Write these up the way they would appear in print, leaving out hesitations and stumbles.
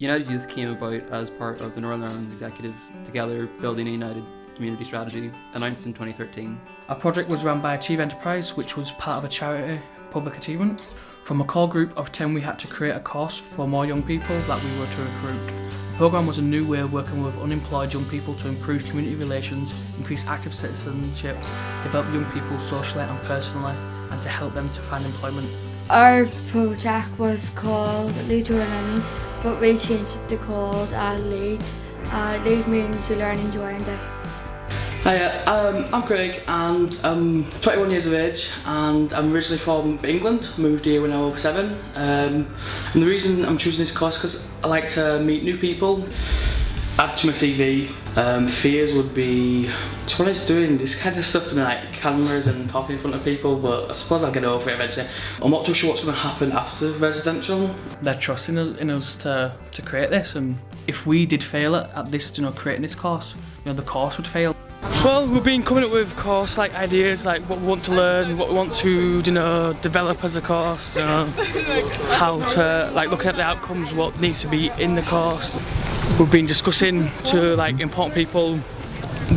United Youth came about as part of the Northern Ireland Executive Together Building a United Community Strategy, announced in 2013. Our project was run by Achieve Enterprise, which was part of a charity public achievement. From a core group of 10, we had to create a course for more young people that we were to recruit. The programme was a new way of working with unemployed young people to improve community relations, increase active citizenship, develop young people socially and personally, and to help them to find employment. Our project was called Lead to Learn, but we changed it to called Lead. Lead means you learn, enjoy and do. Hiya, I'm Craig and I'm 21 years of age and I'm originally from England, moved here when I was 7. And the reason I'm choosing this course is because I like to meet new people, add to my CV. Fears would be, to be honest, doing this kind of stuff to me, like cameras and talking in front of people, but I suppose I'll get over it eventually. I'm not too sure what's going to happen after residential. They're trusting us to create this, and if we did fail at this, creating this course, the course would fail. Well, we've been coming up with course ideas, like what we want to learn, what we want to develop as a course, how to looking at the outcomes, what needs to be in the course. We've been discussing to important people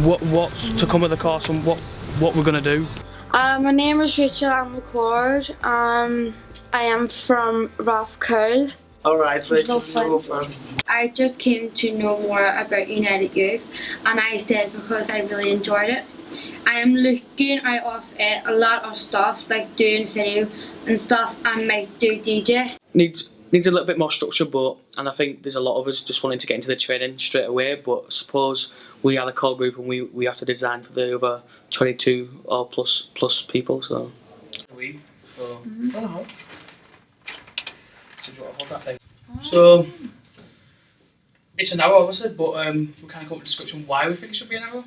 what's to come of the course and what we're going to do. My name is Rachel McCord. I am from Rathcoole. Alright, Rachel, you go first. I just came to know more about United Youth, and I stayed because I really enjoyed it. I am looking out of it a lot of stuff, like doing video and stuff, and might do DJ. Needs a little bit more structure, and I think there's a lot of us just wanting to get into the training straight away, but I suppose we are the core group and we have to design for the other 22 or plus people, so. So it's an hour obviously, but we kind of come up with a description why we think it should be an hour.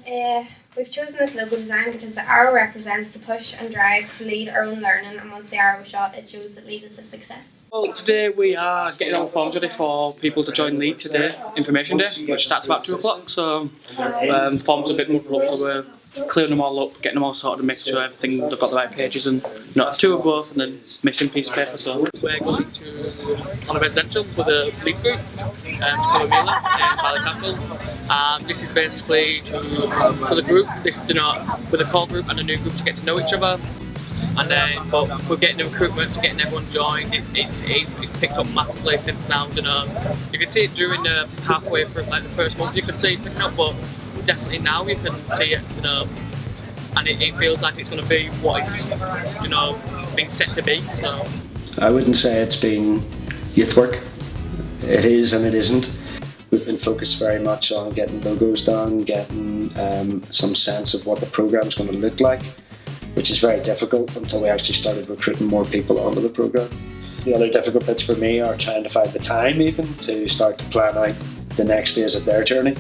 We've chosen this logo design because the arrow represents the push and drive to lead our own learning, and once the arrow is shot, it shows that Lead is a success. Well, today we are getting all the forms ready for people to join Lead today, Information Day, which starts about 2 o'clock, so forms are a bit muddled up, so we're clearing them all up, getting them all sorted and making sure everything, they've got the right pages and not 2 of both and then missing piece of paper. So we're going on a residential with a Lead group to Colomela in Ballycastle, and this is basically for the group, this is with a core group and a new group to get to know each other. And then, but we're getting the recruitment to getting everyone joined. It's picked up massively since now. You can see it during the halfway through, the first month. You can see it picking up, but definitely now you can see it. And it feels like it's going to be what it's being set to be. So I wouldn't say it's been youth work. It is and it isn't. We've been focused very much on getting logos done, getting some sense of what the programme's going to look like, which is very difficult until we actually started recruiting more people onto the programme. The other difficult bits for me are trying to find the time even to start to plan out the next phase of their journey.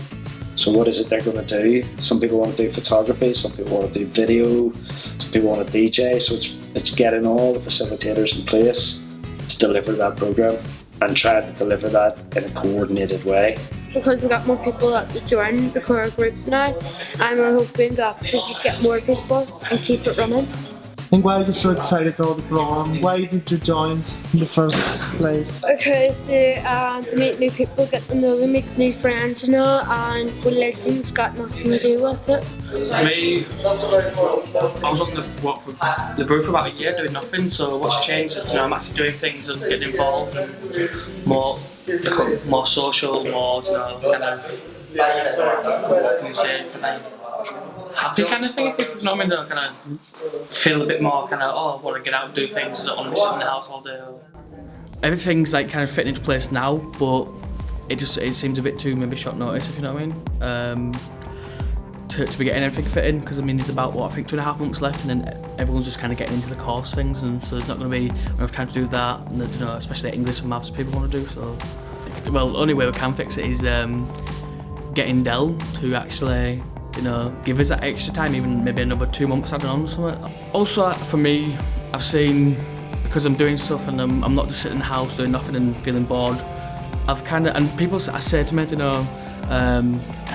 So what is it they're going to do? Some people want to do photography, some people want to do video, some people want to DJ, so it's getting all the facilitators in place to deliver that programme and trying to deliver that in a coordinated way. Because we've got more people that join the core group now, and we're hoping that we can get more people and keep it running. And why are you so excited about the programme? Why did you join in the first place? Because to meet new people, get to know them, make new friends, and religion's got nothing to do with it. Me, I was on the group for about a year doing nothing, so what's changed is I'm actually doing things and getting involved and more social, more kind of, what can you say, happy kind of thing, if you know what I mean, kind of feel a bit more I want to get out and do things, I don't want to sit in the house all day. Everything's kind of fitting into place now, but it seems a bit too maybe short notice, if you know what I mean, to be getting everything fit in, because there's about 2.5 months left, and then everyone's just kind of getting into the course things, and so there's not going to be enough time to do that, and especially English and maths people want to do. So, well, the only way we can fix it is getting Dell to actually give us that extra time, even maybe another 2 months added on or something. Also, for me, I've seen, because I'm doing stuff and I'm not just sitting in the house doing nothing and feeling bored, and people say to me,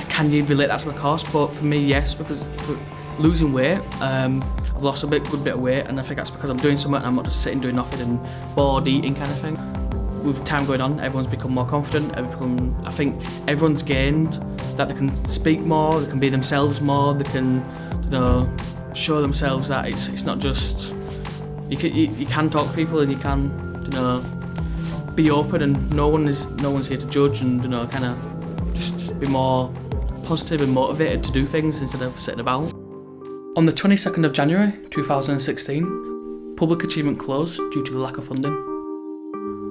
can you relate that to the course? But for me, yes, because for losing weight, I've lost a good bit of weight, and I think that's because I'm doing something and I'm not just sitting doing nothing and bored eating kind of thing. with time going on, everyone's become more confident. I think everyone's gained that they can speak more, they can be themselves more, they can, show themselves that it's not just you can talk to people and you can, be open, and no one's here to judge, and kind of just be more positive and motivated to do things instead of sitting about. On the 22nd of January 2016, public achievement closed due to the lack of funding.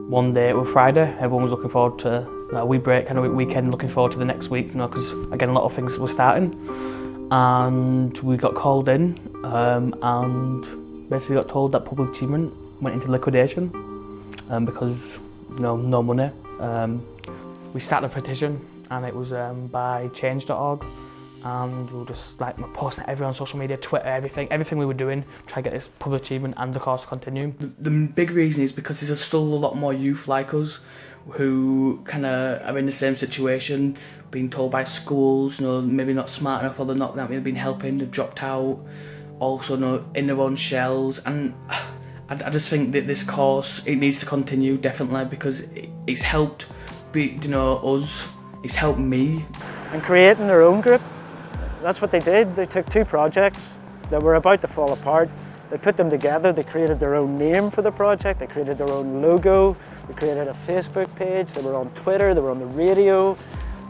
One day it was Friday, everyone was looking forward to a wee break, kind of weekend, looking forward to the next week, because again a lot of things were starting, and we got called in and basically got told that public achievement went into liquidation because no money. We started a petition, and it was by change.org, and we were just posting everything on social media, Twitter, everything we were doing, try to get this public achievement and the course to continue. The big reason is because there's still a lot more youth like us who kind of are in the same situation, being told by schools, maybe not smart enough, or they're not been helping, they've dropped out, also in their own shells, and I just think that this course, it needs to continue definitely, because it's helped us, it's helped me. And creating their own group, that's what they did. They took two projects that were about to fall apart, they put them together, they created their own name for the project, they created their own logo, they created a Facebook page, they were on Twitter, they were on the radio,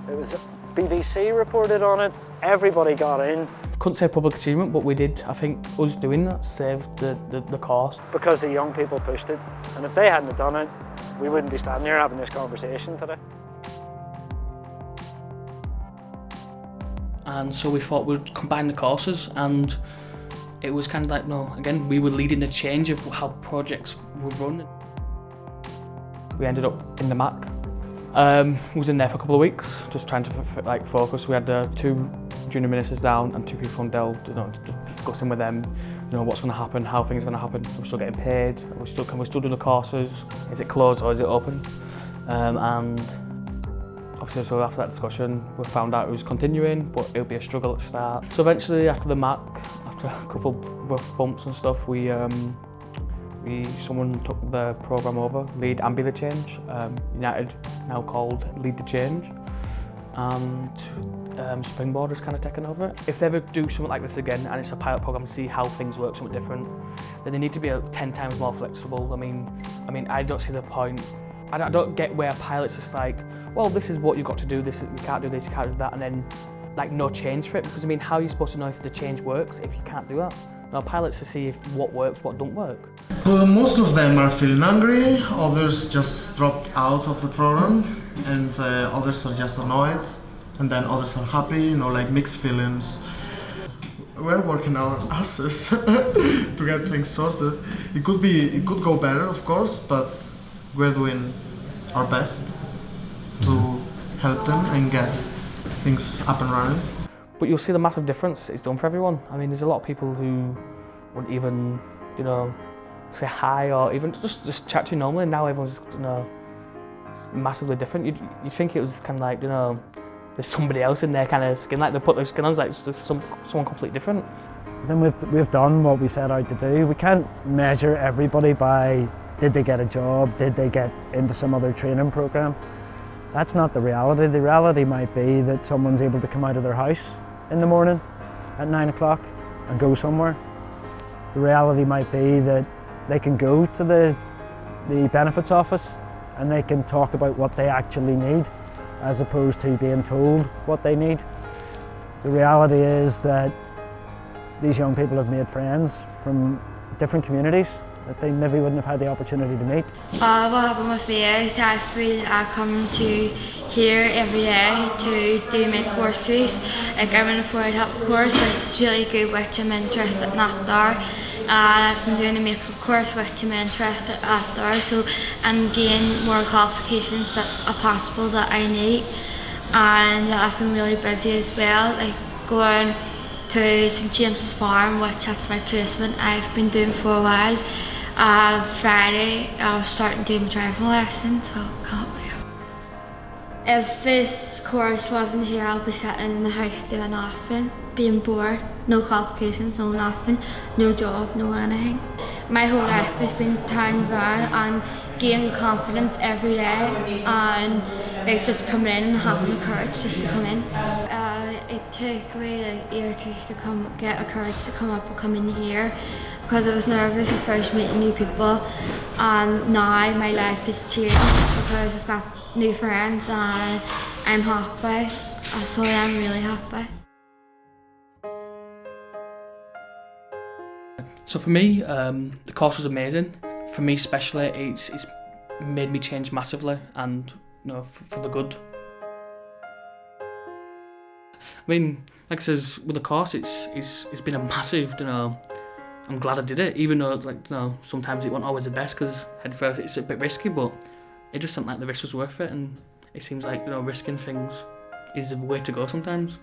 it was BBC reported on it, everybody got in. Couldn't say public achievement, but we did. I think us doing that saved the course. Because the young people pushed it, and if they hadn't have done it, we wouldn't be standing here having this conversation today. And so we thought we'd combine the courses, and it was kind of again, we were leading the change of how projects were run. We ended up in the Mac. Was in there for a couple of weeks, just trying to focus. We had 2 junior ministers down and 2 people from Dell, discussing with them, what's going to happen, how things are going to happen. We're still getting paid. Can we still do the courses? Is it closed or is it open? And obviously, so after that discussion, we found out it was continuing, but it would be a struggle at the start. So eventually, after the Mac, after a couple of rough bumps and stuff, someone took the programme over, Lead and Be the Change. United, now called Lead the Change, and Springboard has kind of taken over it. If they ever do something like this again, and it's a pilot programme to see how things work something different, then they need to be 10 times more flexible. I mean, I don't see the point. I don't get where a pilot's just well, this is what you've got to do, you can't do this, you can't do that, and then no change for it, because how are you supposed to know if the change works if you can't do that? Pilots to see if what works, what don't work. Well, most of them are feeling angry, others just dropped out of the program, and others are just annoyed, and then others are happy, mixed feelings. We're working our asses to get things sorted. It could go better, of course, but we're doing our best to help them and get things up and running. But you'll see the massive difference it's done for everyone. There's a lot of people who wouldn't even, say hi or even just chat to you normally, and now everyone's, massively different. You'd think it was kind of there's somebody else in their kind of skin, they put their skin on, it's just someone completely different. Then we've done what we set out to do. We can't measure everybody by, did they get a job, did they get into some other training programme. That's not the reality. The reality might be that someone's able to come out of their house in the morning at 9 o'clock and go somewhere. The reality might be that they can go to the benefits office and they can talk about what they actually need as opposed to being told what they need. The reality is that these young people have made friends from different communities that they maybe wouldn't have had the opportunity to meet. What happened with me is I've been coming to here every day to do my courses. I'm in a 4-top course, which is really good, which I'm interested in at there. And I've been doing a makeup course, which I'm interested at there. So I'm gaining more qualifications that are possible that I need. And I've been really busy as well, going to St James's Farm, which that's my placement I've been doing for a while. Friday I was starting doing my driving lesson, so can't wait. If this course wasn't here, I'll be sitting in the house doing nothing, being bored, no qualifications, no nothing, no job, no anything. My whole life has been turned around and gain confidence every day, and like just coming in and having the courage just to come in. It took me like years to get a courage to come up and come in here, because I was nervous at first meeting new people, and now my life has changed because I've got new friends and I'm happy. So I am really happy. So for me, the course was amazing. For me especially, it's made me change massively, and for the good. I mean, like I says, with the course, it's been a massive, I'm glad I did it, even though, sometimes it wasn't always the best, because at first it's a bit risky, but it just seemed like the risk was worth it, and it seems like, risking things is the way to go sometimes.